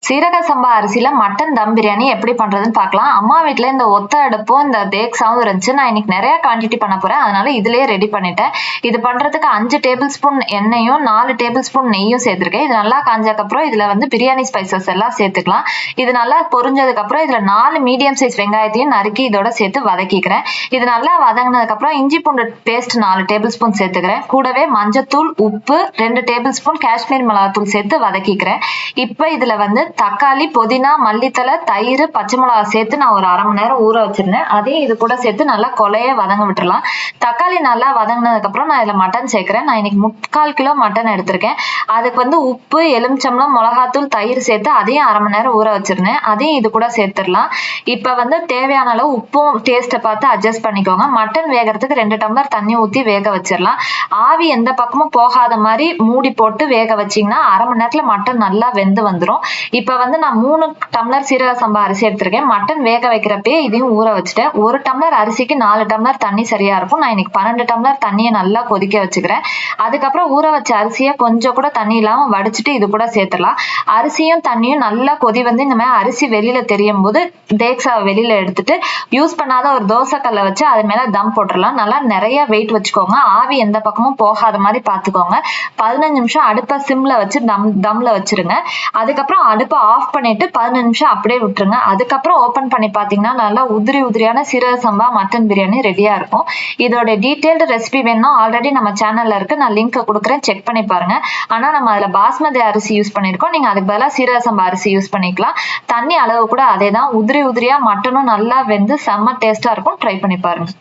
சீரக சம்பா அரிசியில மட்டன் தம் பிரியாணி எப்படி பண்றதுன்னு பார்க்கலாம். அம்மா வீட்டுல இந்த ஒத்த அடுப்பும் இந்த தேக்ஸாவும் இருந்துச்சு. நான் இன்னைக்கு நிறைய குவான்டிட்டி பண்ண போறேன், அதனால இதுலயே ரெடி பண்ணிட்டேன். இது பண்றதுக்கு 5 டேபிள் ஸ்பூன் எண்ணெயும் 4 டேபிள் ஸ்பூன் நெய்யும் சேர்த்திருக்கேன். இது நல்லா காஞ்சதுக்கு அப்புறம் இதுல வந்து பிரியாணி ஸ்பைசஸ் எல்லாம் சேர்த்துக்கலாம். இது நல்லா பொரிஞ்சதுக்கு அப்புறம் இதுல 4 மீடியம் சைஸ் வெங்காயத்தையும் நறுக்கி இதோட சேர்த்து வதக்கிக்கிறேன். இது நல்லா வதங்கினதுக்கு அப்புறம் இஞ்சி பூண்டு பேஸ்ட் 4 டேபிள் ஸ்பூன் சேர்த்துக்கிறேன். கூடவே மஞ்சத்தூள், உப்பு, 2 டேபிள் ஸ்பூன் காஷ்மீர் மிளகாத்தூள் சேர்த்து வதக்கிக்கிறேன். இப்ப இதுல வந்து தக்காளி, புதினா, மல்லித்தலை, தயிர், பச்சை மிளகா சேர்த்து நான் ஒரு 1/2 மணி நேரம் ஊற வச்சிருந்தேன். அதையும் இது கூட சேர்த்து நல்லா கொலைய வதங்க விட்டுறலாம். தக்காளி நல்லா வதங்கினதுக்கு அப்புறம் நான் இதுல மட்டன் சேர்க்கிறேன். நான் இன்னைக்கு 3/4 கிலோ மட்டன் எடுத்திருக்கேன். அதுக்கு வந்து உப்பு, எலுமிச்சம்பழம், மிளகாத்தூள், தயிர் சேர்த்து அதையும் 1/2 மணி நேரம் ஊற வச்சிருந்தேன். அதையும் இது கூட சேர்த்துடலாம். இப்ப வந்து தேவையான அளவு உப்பும் டேஸ்ட்டை பார்த்து அட்ஜஸ்ட் பண்ணிக்கோங்க. மட்டன் வேகிறதுக்கு 2 டம்ளர் தண்ணி ஊற்றி வேக வச்சிடலாம். ஆவி எந்த பக்கமும் போகாத மாதிரி மூடி போட்டு வேக வச்சிங்கன்னா 1/2 மணி நேரத்துல மட்டன் நல்லா வெந்து வந்துடும். இப்ப வந்து நான் 3 டம்ளர் சீரக சம்பா அரிசி எடுத்திருக்கேன். மட்டன் வேக வைக்கிறப்பே இதையும் ஊற வச்சுட்டேன். 1 டம்ளர் அரிசிக்கு 4 டம்ளர் தண்ணி சரியா இருக்கும். நான் இன்னைக்கு 12 டம்ளர் தண்ணியை நல்லா கொதிக்க வச்சுக்கிறேன். அதுக்கப்புறம் ஊற வச்ச அரிசியை கொஞ்சம் கூட தண்ணி இல்லாம வடிச்சிட்டு இது கூட சேர்த்துலாம். அரிசியும் தண்ணியும் நல்லா கொதி வந்து இந்த மாதிரி அரிசி வெளியில தெரியும் போது தேக்ஸாவை வெளியில எடுத்துட்டு யூஸ் பண்ணாத ஒரு தோசைக்கல்லை வச்சு அது மேல தம் போட்டுடலாம். நல்லா நிறைய வெயிட் வச்சுக்கோங்க. ஆவி எந்த பக்கமும் போகாத மாதிரி பாத்துக்கோங்க. 15 நிமிஷம் அடுப்பை சிம்ல வச்சு தம்ல வச்சிருங்க. அதுக்கப்புறம் அடுப்பை ஆஃப் பண்ணிட்டு 15 நிமிஷம் அப்படியே விட்டுருங்க. அதுக்கப்புறம் ஓபன் பண்ணி பாத்தீங்கன்னா நல்லா உதிரியான சீரக சம்பா மட்டன் பிரியாணி ரெடியா இருக்கும். இதோட டீடைல்டு ரெசிபி வேணும்னா ஆல்ரெடி நம்ம சேனல்ல இருக்கு, நான் லிங்க் கொடுக்குறேன், செக் பண்ணி பாருங்க. ஆனா நம்ம அதுல பாஸ்மதி அரிசி யூஸ் பண்ணிருக்கோம். நீங்க அதுக்கு பதிலா சீரக சம்பா அரிசி யூஸ் பண்ணிக்கலாம். தண்ணி அளவு கூட அதே தான். உதிரியா மட்டனும் நல்லா வெந்து செம்ம டேஸ்டா இருக்கும். ட்ரை பண்ணி பாருங்க.